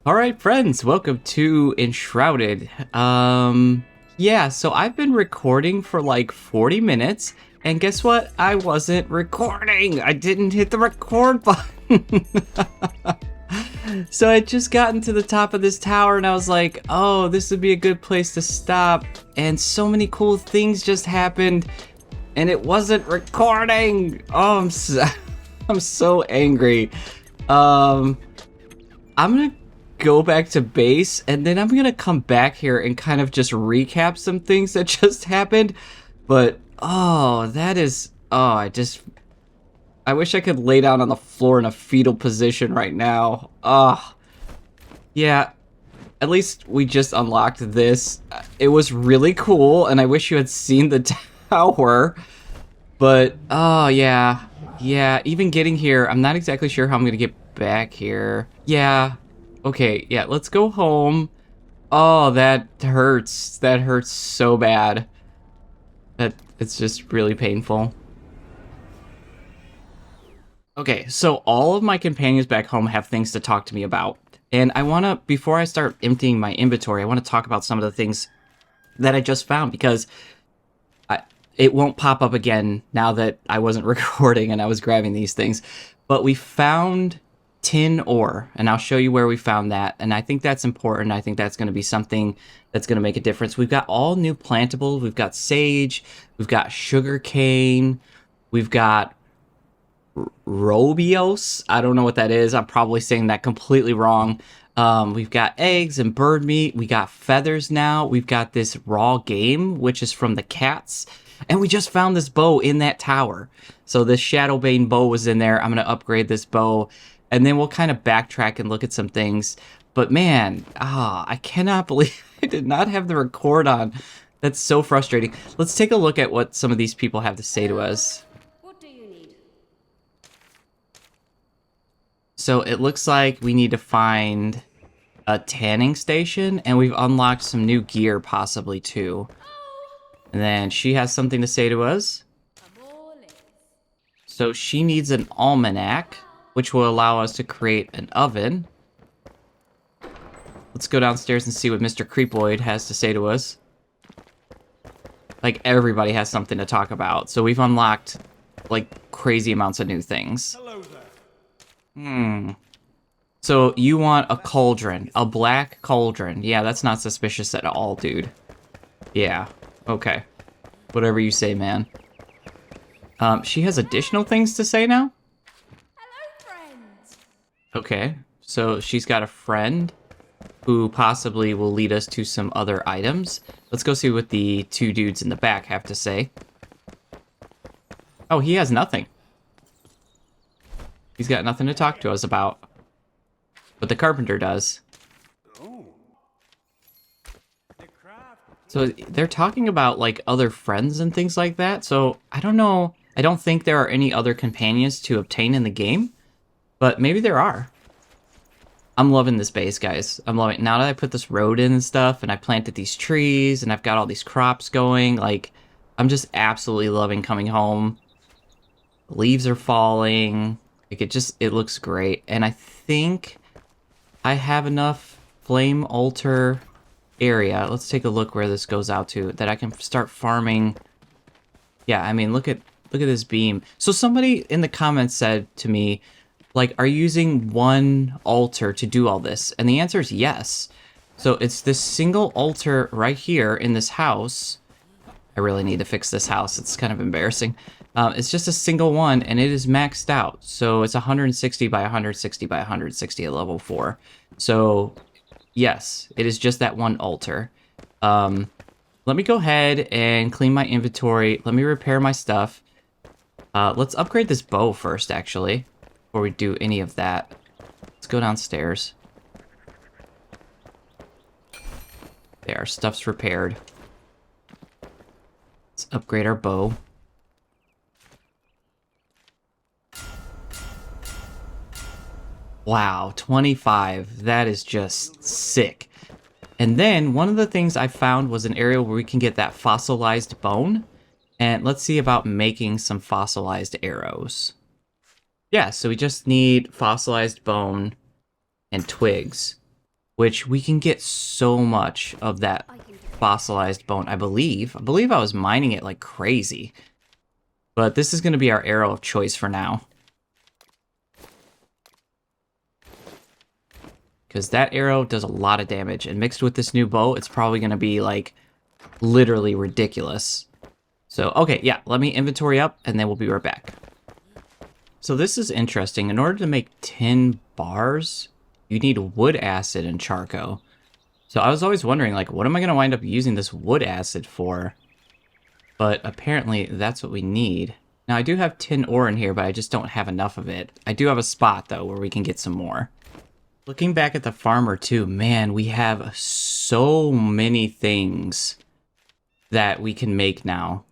Alright friends, welcome to Enshrouded. Yeah, so I've been recording for like 40 minutes, and guess what? I wasn't recording! I didn't hit the record button! So I just gotten to the top of this tower and I was like, oh, this would be a good place to stop. And so many cool things just happened, and it wasn't recording! Oh, I'm so angry. I'm gonna go back to base, and then I'm gonna come back here and kind of just recap some things that just happened. But oh, that is I wish I could lay down on the floor in a fetal position right now. Yeah, at least we just unlocked this. It was really cool, and I wish you had seen the tower. But oh yeah, even getting here, I'm not exactly sure how I'm gonna get back here. Yeah, okay, yeah, let's go home. Oh, that hurts. That hurts so bad. That it's just really painful. Okay, so all of my companions back home have things to talk to me about. And I want to, before I start emptying my inventory, I want to talk about some of the things that I just found, because it won't pop up again now that I wasn't recording and I was grabbing these things. But we found tin ore, and I'll show you where we found that. And I think that's important. I think that's going to be something that's going to make a difference. We've got all new plantables. We've got sage. We've got sugar cane. We've got robios. I don't know what that is. I'm probably saying that completely wrong. We've got eggs and bird meat. We got feathers now. We've got this raw game, which is from the cats. And we just found this bow in that tower. So this Shadowbane bow was in there. I'm going to upgrade this bow. And then we'll kind of backtrack and look at some things. But man, I cannot believe I did not have the record on. That's so frustrating. Let's take a look at what some of these people have to say to us. What do you need? So it looks like we need to find a tanning station, and we've unlocked some new gear possibly too. And then she has something to say to us. So she needs an almanac, which will allow us to create an oven. Let's go downstairs and see what Mr. Creepoid has to say to us. Like, everybody has something to talk about. So we've unlocked, like, crazy amounts of new things. Hello there. So you want a cauldron, a black cauldron. Yeah, that's not suspicious at all, dude. Yeah, okay. Whatever you say, man. She has additional things to say now? Hello, friends. Okay, so she's got a friend who possibly will lead us to some other items. Let's go see what the two dudes in the back have to say. Oh, he has nothing. He's got nothing to talk to us about. But the carpenter does. So they're talking about, like, other friends and things like that. So I don't know. I don't think there are any other companions to obtain in the game. But maybe there are. I'm loving this base, guys. I'm loving it. Now that I put this road in and stuff, and I planted these trees, and I've got all these crops going, like, I'm just absolutely loving coming home. The leaves are falling. Like, it looks great. And I think I have enough flame altar area. Let's take a look where this goes out to, that I can start farming. Yeah, I mean, look at this beam. So somebody in the comments said to me, like, are you using one altar to do all this? And the answer is yes. So it's this single altar right here in this house. I really need to fix this house. It's kind of embarrassing. It's just a single one, and it is maxed out. So it's 160 by 160 by 160 at level 4. So yes, it is just that one altar. Let me go ahead and clean my inventory. Let me repair my stuff. Let's upgrade this bow first, actually, before we do any of that. Let's go downstairs. There, our stuff's repaired. Let's upgrade our bow. Wow, 25. That is just sick. And then one of the things I found was an area where we can get that fossilized bone. And let's see about making some fossilized arrows. Yeah, so we just need fossilized bone and twigs. which we can get so much of that fossilized bone, I believe. I believe I was mining it like crazy. But this is going to be our arrow of choice for now. Because that arrow does a lot of damage. And mixed with this new bow, it's probably going to be, like, literally ridiculous. So, okay, yeah, let me inventory up, and then we'll be right back. So this is interesting. In order to make 10 bars, you need wood acid and charcoal. So I was always wondering, like, what am I going to wind up using this wood acid for? But apparently, that's what we need. Now, I do have tin ore in here, but I just don't have enough of it. I do have a spot, though, where we can get some more. Looking back at the farmer, too, man, we have so many things that we can make now.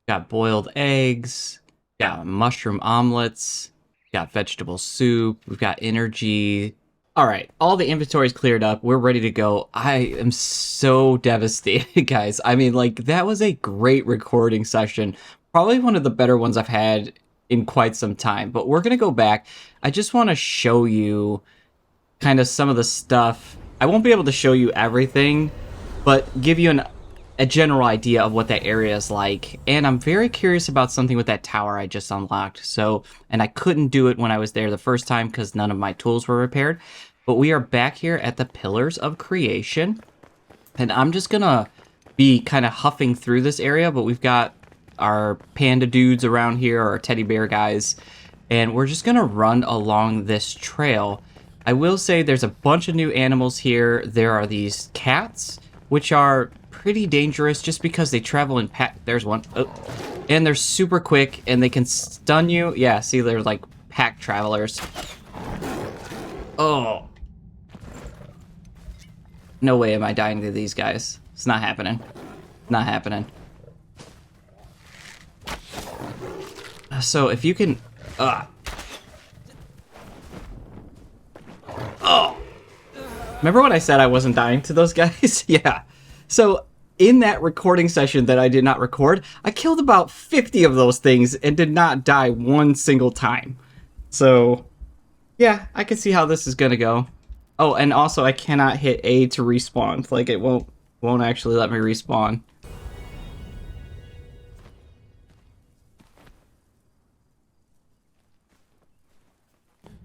Got boiled eggs, got mushroom omelets, got vegetable soup, we've got energy. All right, all the inventory's cleared up. We're ready to go. I am so devastated, guys. I mean, like, that was a great recording session. Probably one of the better ones I've had in quite some time. But we're going to go back. I just want to show you kind of some of the stuff. I won't be able to show you everything, but give you a general idea of what that area is like. And I'm very curious about something with that tower I just unlocked. So, and I couldn't do it when I was there the first time because none of my tools were repaired. But we are back here at the Pillars of Creation. And I'm just gonna be kind of huffing through this area, but we've got our panda dudes around here, our teddy bear guys, and we're just gonna run along this trail. I will say there's a bunch of new animals here. There are these cats, which are pretty dangerous just because they travel in there's one. Oh. And they're super quick and they can stun you. Yeah, see, they're like pack travelers. Oh. No way am I dying to these guys. It's not happening. Not happening. So if you can... Oh! Remember when I said I wasn't dying to those guys? Yeah. So in that recording session that I did not record, I killed about 50 of those things and did not die one single time. So, yeah, I can see how this is gonna go. Oh, and also I cannot hit A to respawn. Like, it won't actually let me respawn.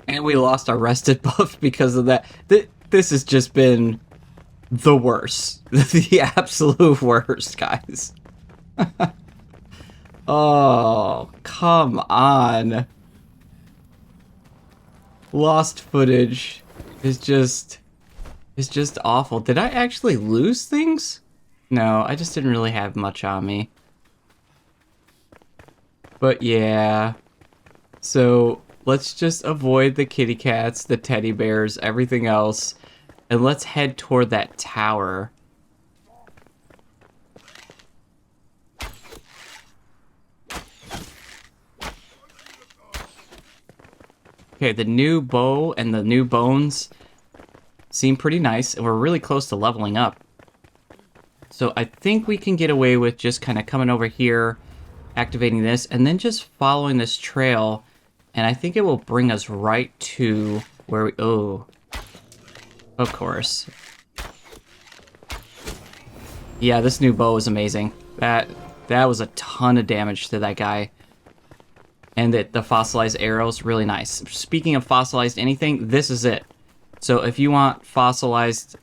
And we lost our rested buff because of that. This has just been the worst. The absolute worst, guys. Oh, come on. Lost footage is just awful. Did I actually lose things? No, I just didn't really have much on me. But yeah. So let's just avoid the kitty cats, the teddy bears, everything else. And let's head toward that tower. Okay, the new bow and the new bones seem pretty nice, and we're really close to leveling up. So I think we can get away with just kind of coming over here, activating this, and then just following this trail. And I think it will bring us right to where we... Oh, of course. Yeah, this new bow is amazing. That was a ton of damage to that guy. And the fossilized arrows, really nice. Speaking of fossilized anything, this is it. So if you want fossilized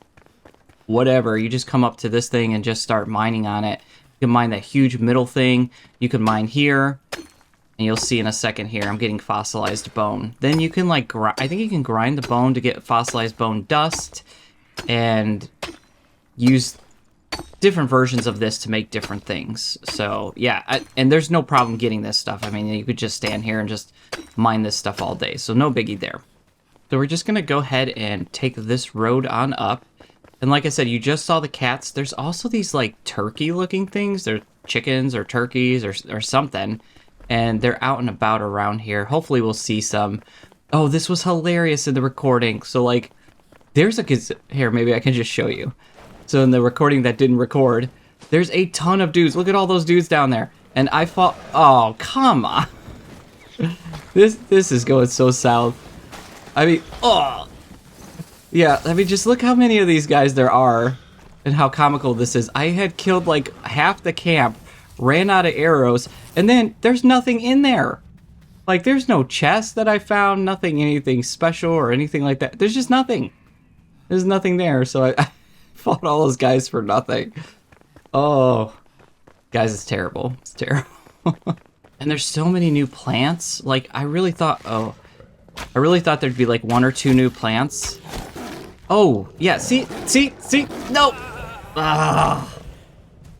whatever, you just come up to this thing and just start mining on it. You can mine that huge middle thing. You can mine here. And you'll see in a second here, I'm getting fossilized bone. Then you can, like, I think you can grind the bone to get fossilized bone dust. And use different versions of this to make different things. So, yeah. And there's no problem getting this stuff. I mean, you could just stand here and just mine this stuff all day. So, no biggie there. So, we're just going to go ahead and take this road on up. And like I said, you just saw the cats. There's also these, like, turkey-looking things. They're chickens or turkeys or something. And they're out and about around here. Hopefully we'll see some. Oh, this was hilarious in the recording. So, like, there's a... Here, maybe I can just show you. So, in the recording that didn't record, there's a ton of dudes. Look at all those dudes down there. And I fought... Oh, come on. This is going so south. I mean, oh. Yeah, I mean, just look how many of these guys there are and how comical this is. I had killed like half the camp, ran out of arrows, and then there's nothing in there. Like, there's no chest that I found, nothing, anything special or anything like that. There's just nothing. There's nothing there, so I fought all those guys for nothing. Oh, guys, it's terrible. It's terrible. And there's so many new plants. Like, I really thought there'd be like 1 or 2 new plants. Oh, yeah, see, no! Ah.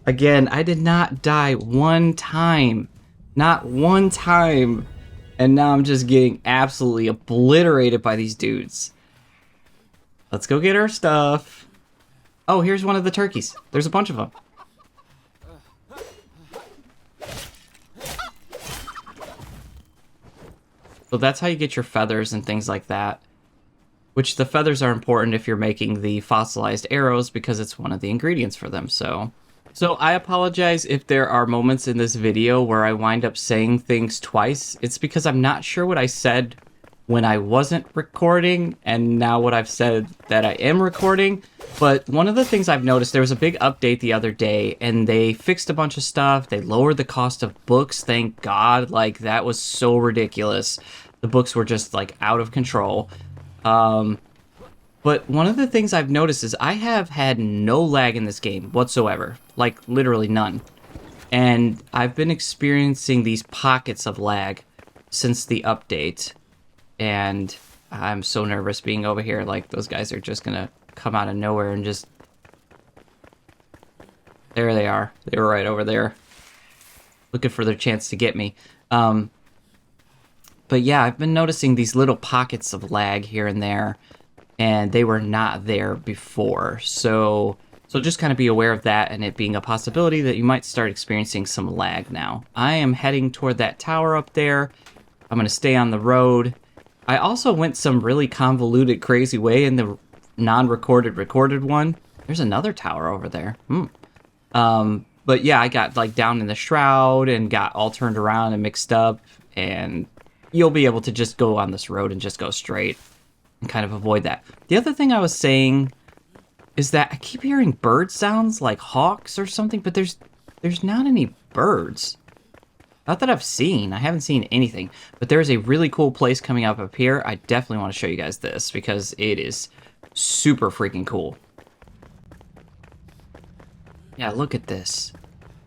Again, I did not die one time. Not one time. And now I'm just getting absolutely obliterated by these dudes. Let's go get our stuff. Oh, here's one of the turkeys. There's a bunch of them. So that's how you get your feathers and things like that. Which the feathers are important if you're making the fossilized arrows because it's one of the ingredients for them, so I apologize if there are moments in this video where I wind up saying things twice. It's because I'm not sure what I said when I wasn't recording and now what I've said that I am recording. But one of the things I've noticed, there was a big update the other day and they fixed a bunch of stuff. They lowered the cost of books, thank God. Like, that was so ridiculous. The books were just like out of control. But one of the things I've noticed is I have had no lag in this game whatsoever. Like, literally none. And I've been experiencing these pockets of lag since the update. And I'm so nervous being over here. Like, those guys are just gonna come out of nowhere and just... There they are. They were right over there. Looking for their chance to get me. But yeah, I've been noticing these little pockets of lag here and there. And they were not there before. So just kind of be aware of that and it being a possibility that you might start experiencing some lag now. I am heading toward that tower up there. I'm going to stay on the road. I also went some really convoluted, crazy way in the recorded one. There's another tower over there. But yeah, I got like down in the shroud and got all turned around and mixed up. And you'll be able to just go on this road and just go straight. And kind of avoid that. The other thing I was saying is that I keep hearing bird sounds like hawks or something, but there's not any birds. Not that I've seen. I haven't seen anything. But there's a really cool place coming up here. I definitely want to show you guys this because it is super freaking cool. Yeah, look at this.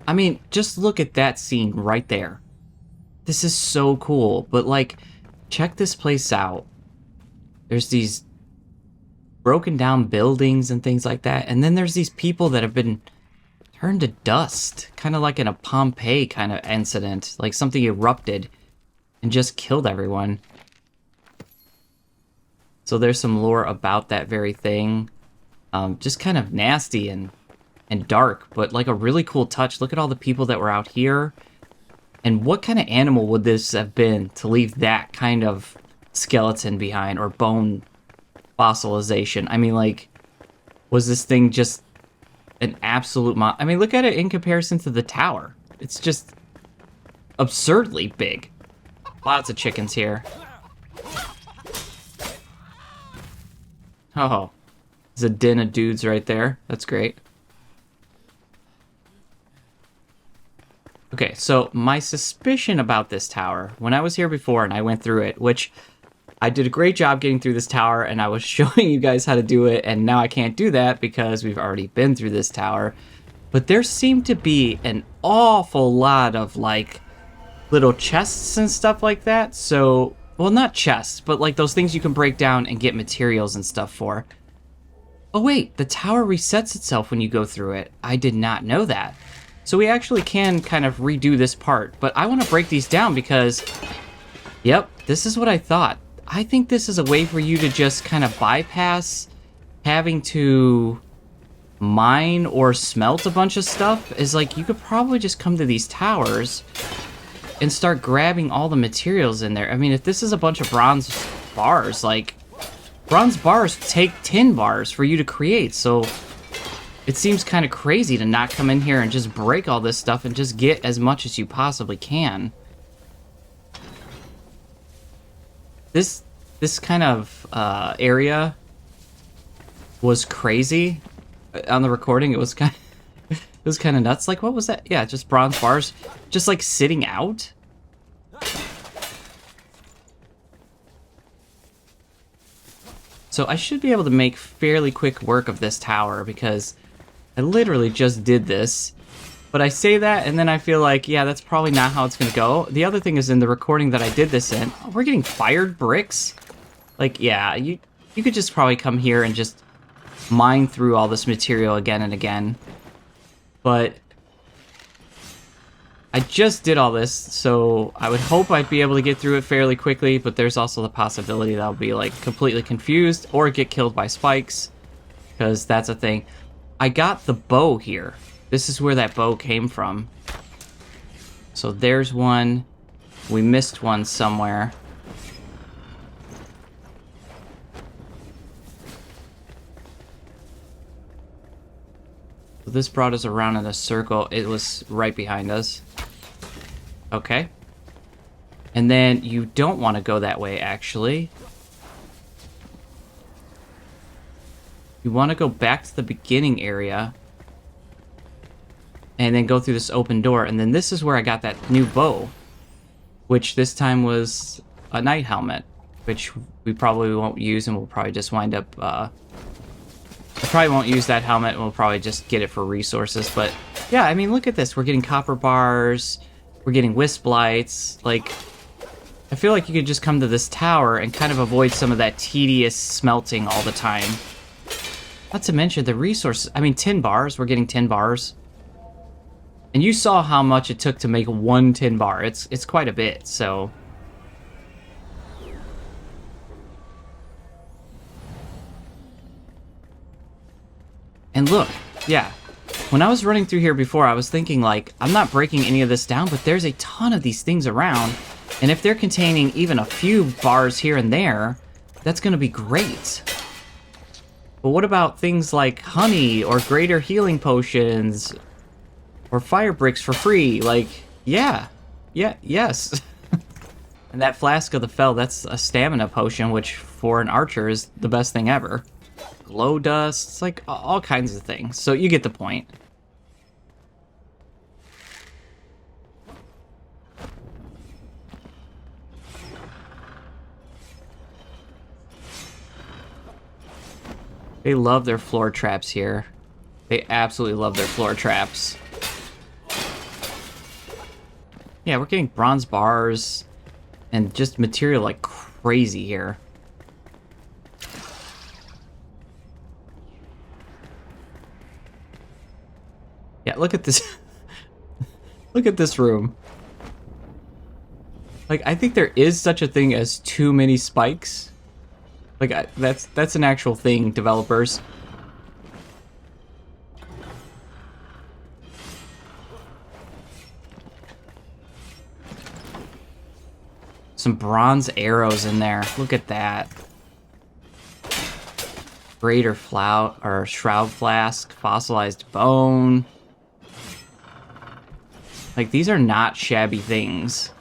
I mean, just look at that scene right there. This is so cool. But like, check this place out. There's these broken down buildings and things like that. And then there's these people that have been turned to dust. Kind of like in a Pompeii kind of incident. Like something erupted and just killed everyone. So there's some lore about that very thing. Just kind of nasty and dark. But like a really cool touch. Look at all the people that were out here. And what kind of animal would this have been to leave that kind of skeleton behind or bone fossilization? I mean, like, was this thing just an absolute I mean, look at it in comparison to the tower. It's just absurdly big. Lots of chickens here. Oh, there's a den of dudes right there. That's great. Okay, so my suspicion about this tower, when I was here before and I went through it, which I did a great job getting through this tower, and I was showing you guys how to do it, and now I can't do that because we've already been through this tower. But there seemed to be an awful lot of, like, little chests and stuff like that. So, well, not chests, but, like, those things you can break down and get materials and stuff for. Oh, wait, the tower resets itself when you go through it. I did not know that. So we actually can kind of redo this part. But I want to break these down because, yep, this is what I thought. I think this is a way for you to just kind of bypass having to mine or smelt a bunch of stuff. Is like, you could probably just come to these towers and start grabbing all the materials in there. I mean, if this is a bunch of bronze bars, like, bronze bars take 10 bars for you to create. So it seems kind of crazy to not come in here and just break all this stuff and just get as much as you possibly can. This kind of area was crazy on the recording. It was kind of, it was kind of nuts. Like, what was that? Yeah, just bronze bars, just like sitting out. So I should be able to make fairly quick work of this tower because I literally just did this. But I say that and then I feel like, yeah, that's probably not how it's going to go. The other thing is in the recording that I did this in, oh, we're getting fired bricks. Like, yeah, you could just probably come here and just mine through all this material again and again. But I just did all this, so I would hope I'd be able to get through it fairly quickly, but there's also the possibility that I'll be, like, completely confused or get killed by spikes, because that's a thing. I got the bow here. This is where that bow came from. So there's one. We missed one somewhere. So this brought us around in a circle. It was right behind us. Okay. And then you don't want to go that way, actually. You want to go back to the beginning area. And then go through this open door. And then this is where I got that new bow. Which this time was a knight helmet. Which we probably won't use and we'll probably just wind up... I probably won't use that helmet and we'll probably just get it for resources. But yeah, I mean, look at this. We're getting copper bars. We're getting wisp lights. Like, I feel like you could just come to this tower and kind of avoid some of that tedious smelting all the time. Not to mention the resources. I mean, 10 bars. We're getting 10 bars. And you saw how much it took to make one 10 bar. It's quite a bit, so... And look, yeah. When I was running through here before, I was thinking, like, I'm not breaking any of this down, but there's a ton of these things around. And if they're containing even a few bars here and there, that's going to be great. But what about things like honey or greater healing potions or fire bricks for free? Like, yeah, yes. And that flask of the fell, that's a stamina potion, which for an archer is the best thing ever. Glow dust, it's like all kinds of things. So you get the point. They love their floor traps here. They absolutely love their floor traps. Yeah, we're getting bronze bars and just material like crazy here. Yeah, look at this. Look at this room. Like, I think there is such a thing as too many spikes. Like, that's an actual thing, developers. Some bronze arrows in there. Look at that. Greater or shroud flask, fossilized bone. Like, these are not shabby things.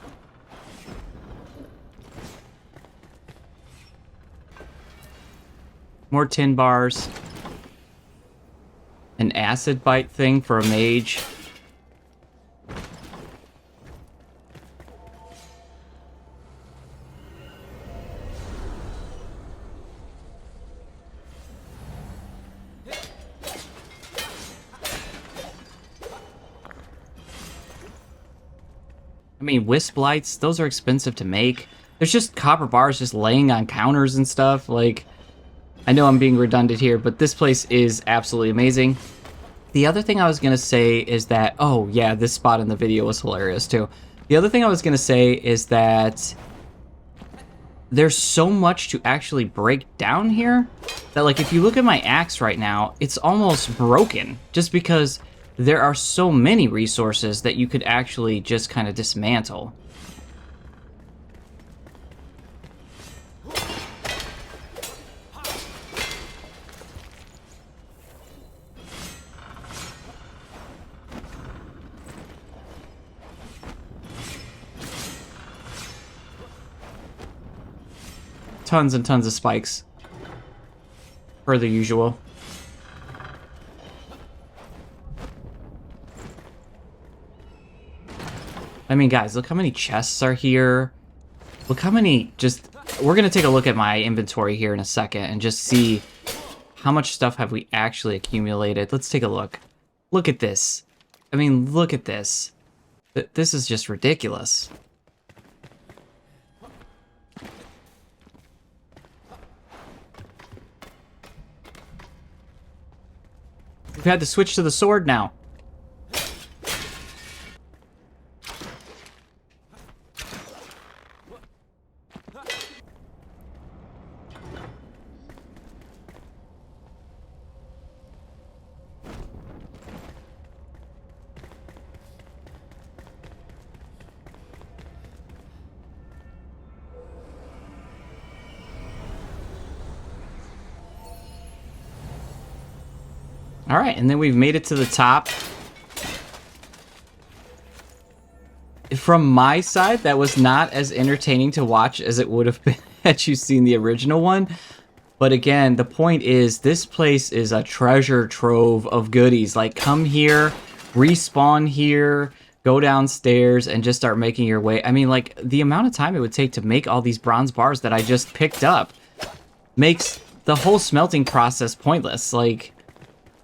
More tin bars. An acid bite thing for a mage. I mean, wisp lights, those are expensive to make. There's just copper bars just laying on counters and stuff. Like, I know I'm being redundant here, but this place is absolutely amazing. The other thing I was going to say is that... Oh, yeah, this spot in the video was hilarious, too. The other thing I was going to say is that there's so much to actually break down here that, like, if you look at my axe right now, it's almost broken. Just because there are so many resources that you could actually just kind of dismantle. Tons and tons of spikes, per the usual. I mean, guys, look how many chests are here. Look how many just... We're going to take a look at my inventory here in a second and just see how much stuff have we actually accumulated. Let's take a look. Look at this. I mean, look at this. This is just ridiculous. We've had to switch to the sword now. All right, and then we've made it to the top. From my side, that was not as entertaining to watch as it would have been had you seen the original one. But again, the point is, this place is a treasure trove of goodies. Like, come here, respawn here, go downstairs, and just start making your way. I mean, like, the amount of time it would take to make all these bronze bars that I just picked up makes the whole smelting process pointless. Like...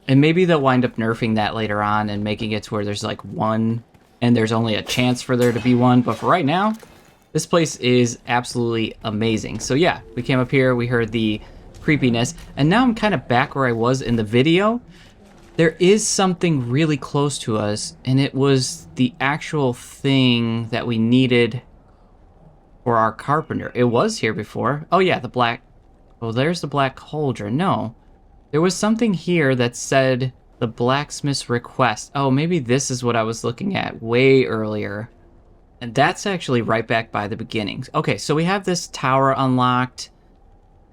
And maybe they'll wind up nerfing that later on and making it to where there's like one and there's only a chance for there to be one. But for right now, this place is absolutely amazing. So yeah, we came up here, we heard the creepiness, and now I'm kind of back where I was in the video. There is something really close to us, and it was the actual thing that we needed for our carpenter. It was here before. Oh yeah, the black... Oh, there's the black cauldron. No. There was something here that said the blacksmith's request. Oh, maybe this is what I was looking at way earlier. And that's actually right back by the beginnings. Okay, so we have this tower unlocked.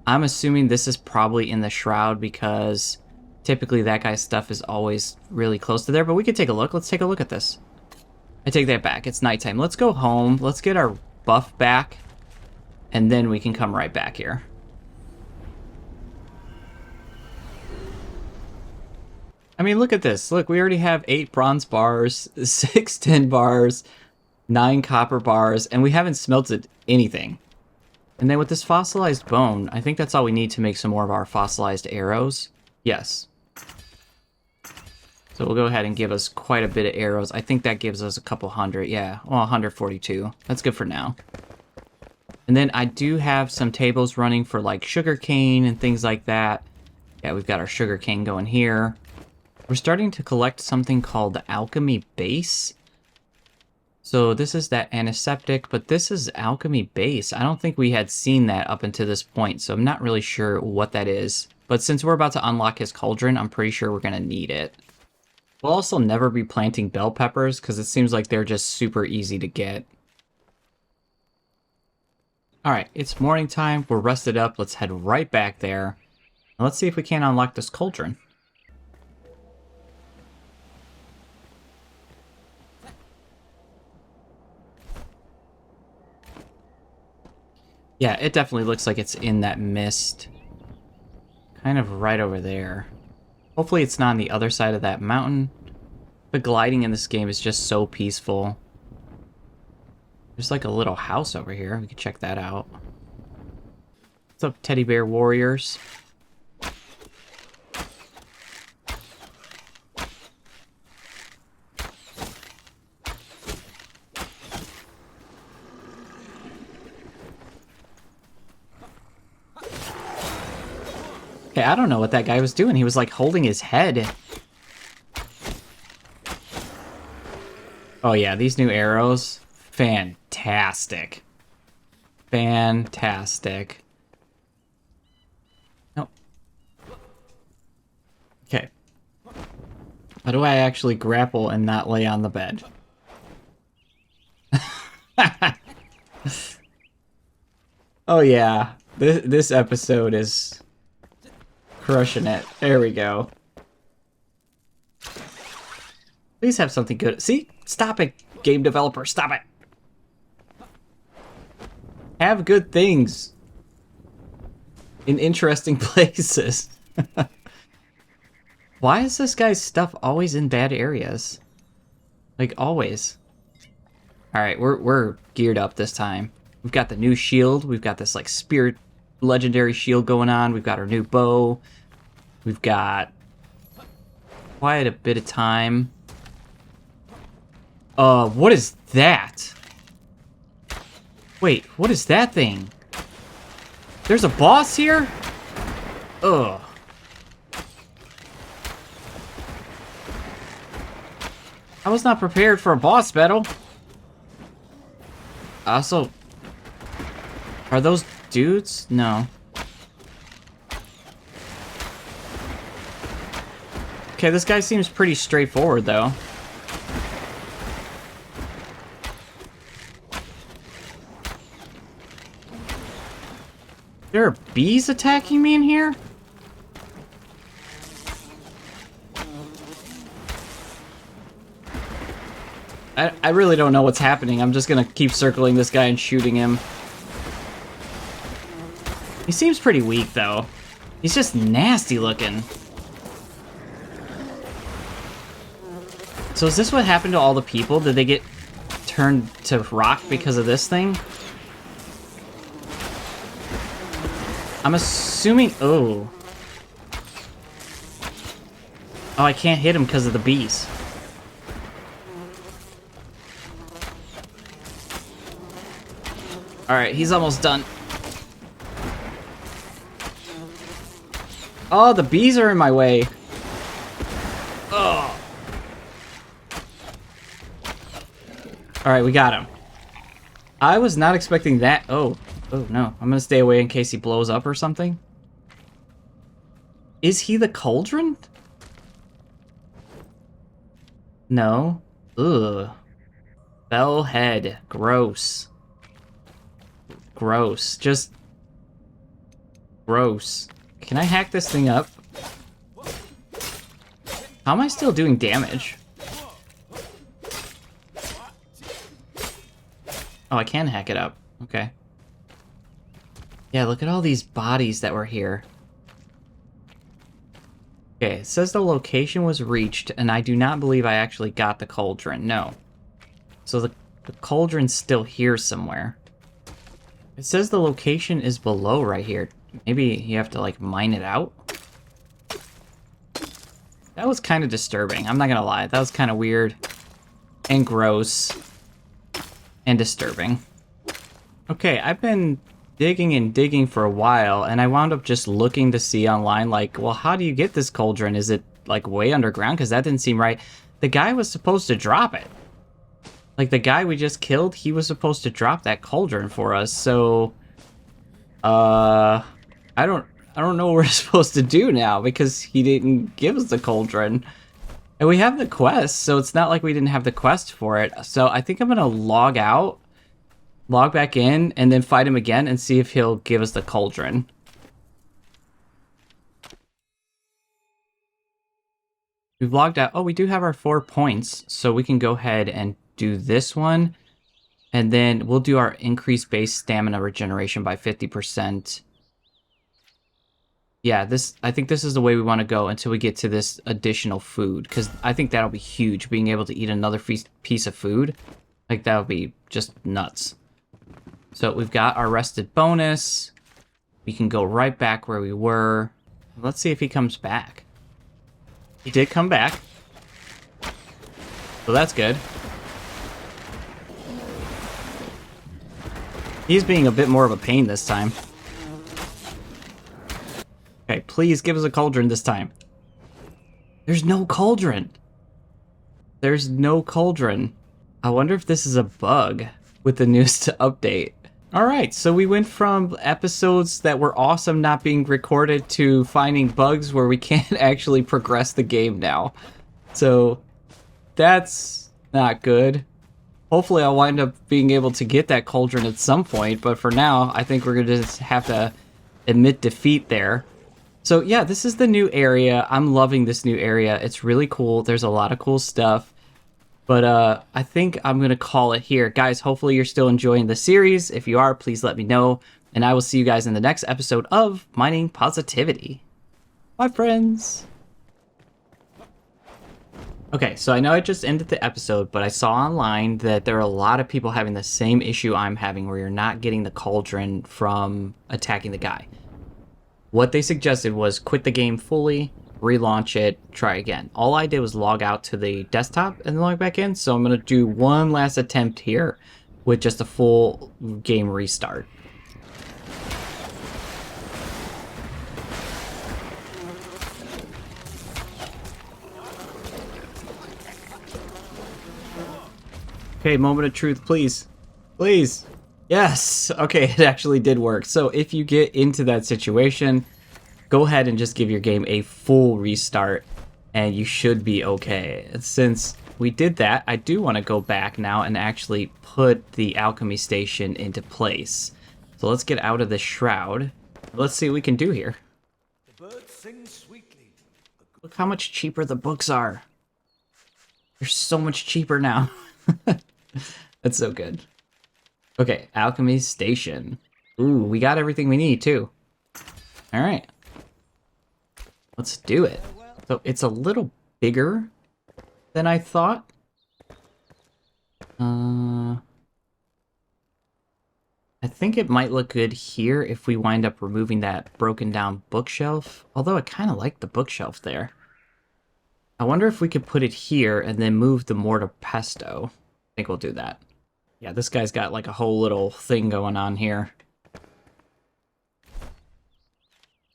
I'm assuming this is probably in the shroud because typically that guy's stuff is always really close to there. But we could take a look. Let's take a look at this. I take that back. It's nighttime. Let's go home. Let's get our buff back. And then we can come right back here. I mean, look at this. Look, we already have 8 bronze bars, 6 tin bars, 9 copper bars, and we haven't smelted anything. And then with this fossilized bone, I think that's all we need to make some more of our fossilized arrows. Yes. So we'll go ahead and give us quite a bit of arrows. I think that gives us a couple hundred. Yeah, well, 142. That's good for now. And then I do have some tables running for like sugarcane and things like that. Yeah, we've got our sugarcane going here. We're starting to collect something called the alchemy base. So this is that antiseptic, but this is alchemy base. I don't think we had seen that up until this point, so I'm not really sure what that is. But since we're about to unlock his cauldron, I'm pretty sure we're going to need it. We'll also never be planting bell peppers because it seems like they're just super easy to get. Alright, it's morning time. We're rested up. Let's head right back there. Let's see if we can unlock this cauldron. Yeah, it definitely looks like it's in that mist. Kind of right over there. Hopefully it's not on the other side of that mountain. The gliding in this game is just so peaceful. There's like a little house over here. We can check that out. What's up, teddy bear warriors? Okay, I don't know what that guy was doing. He was like holding his head. Oh yeah, these new arrows, fantastic. Fantastic. Nope. Okay. How do I actually grapple and not lay on the bed? Oh yeah, this episode is crushing it. There we go. Please have something good. See? Stop it, game developer. Stop it. Have good things in interesting places. Why is this guy's stuff always in bad areas? Like, always. All right, we're geared up this time. We've got the new shield. We've got this like spirit legendary shield going on. We've got our new bow. We've got quite a bit of time. What is that? Wait, what is that thing? There's a boss here? Ugh. I was not prepared for a boss battle. Also, are those dudes? No. Okay, this guy seems pretty straightforward, though. There are bees attacking me in here? I really don't know what's happening. I'm just gonna keep circling this guy and shooting him. He seems pretty weak, though. He's just nasty looking. So is this what happened to all the people? Did they get turned to rock because of this thing? I'm assuming... Oh. Oh, I can't hit him because of the bees. Alright, he's almost done. Oh, the bees are in my way. Oh. Alright, we got him. I was not expecting that. Oh no. I'm gonna stay away in case he blows up or something. Is he the cauldron? No. Ugh. Bell head. Gross. Gross. Just... gross. Can I hack this thing up? How am I still doing damage? Oh, I can hack it up. Okay. Yeah, look at all these bodies that were here. Okay, it says the location was reached, and I do not believe I actually got the cauldron. No. So the cauldron's still here somewhere. It says the location is below right here. Maybe you have to, like, mine it out? That was kind of disturbing. I'm not gonna lie. That was kind of weird. And gross. And disturbing. Okay, I've been digging and digging for a while, and I wound up just looking to see online, like, well, how do you get this cauldron? Is it, like, way underground? Because that didn't seem right. The guy was supposed to drop it. Like, the guy we just killed, he was supposed to drop that cauldron for us, so... I don't know what we're supposed to do now, because he didn't give us the cauldron. And we have the quest, so it's not like we didn't have the quest for it. So I think I'm gonna log out, log back in, and then fight him again and see if he'll give us the cauldron. We've logged out. Oh, we do have our 4 points, so we can go ahead and do this one. And then we'll do our increased base stamina regeneration by 50%. Yeah, I think this is the way we want to go until we get to this additional food, because I think that'll be huge, being able to eat another piece of food. Like, that would be just nuts. So we've got our rested bonus. We can go right back where we were. Let's see if he comes back. He did come back. So that's good. He's being a bit more of a pain this time. Okay, please give us a cauldron this time. There's no cauldron. There's no cauldron. I wonder if this is a bug with the newest update. Alright, so we went from episodes that were awesome not being recorded to finding bugs where we can't actually progress the game now. So, that's not good. Hopefully I'll wind up being able to get that cauldron at some point, but for now, I think we're going to just have to admit defeat there. So yeah, this is the new area. I'm loving this new area. It's really cool. There's a lot of cool stuff. But I think I'm going to call it here. Guys, hopefully you're still enjoying the series. If you are, please let me know. And I will see you guys in the next episode of Mining Positivity. Bye, friends. Okay, so I know I just ended the episode, but I saw online that there are a lot of people having the same issue I'm having where you're not getting the cauldron from attacking the guy. What they suggested was quit the game fully, relaunch it, try again. All I did was log out to the desktop and log back in, so I'm going to do one last attempt here with just a full game restart. Okay, moment of truth, please. Please. Yes. Okay, it actually did work. So if you get into that situation, go ahead and just give your game a full restart and you should be okay. Since we did that, I do want to go back now and actually put the alchemy station into place. So let's get out of the shroud. Let's see what we can do here. The birds sing sweetly. Look how much cheaper the books are. They're so much cheaper now. That's so good. Okay, alchemy station. Ooh, we got everything we need too. All right. Let's do it. So it's a little bigger than I thought. I think it might look good here if we wind up removing that broken down bookshelf. Although I kind of like the bookshelf there. I wonder if we could put it here and then move the mortar pesto. I think we'll do that. Yeah, this guy's got like a whole little thing going on here.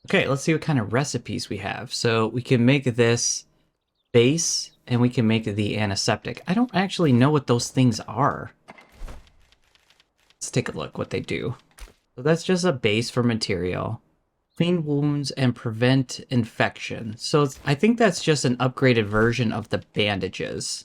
Okay, let's see what kind of recipes we have. So we can make this base and we can make the antiseptic. I don't actually know what those things are. Let's take a look what they do. So that's just a base for material. Clean wounds and prevent infection. So I think that's just an upgraded version of the bandages,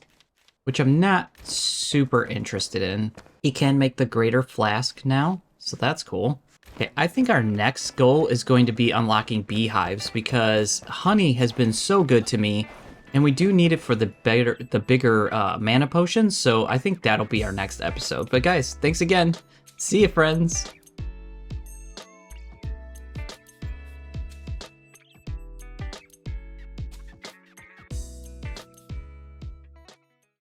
which I'm not super interested in. He can make the greater flask now, so that's cool. Okay, I think our next goal is going to be unlocking beehives because honey has been so good to me, and we do need it for the bigger mana potions, so I think that'll be our next episode. But guys, thanks again. See you, friends.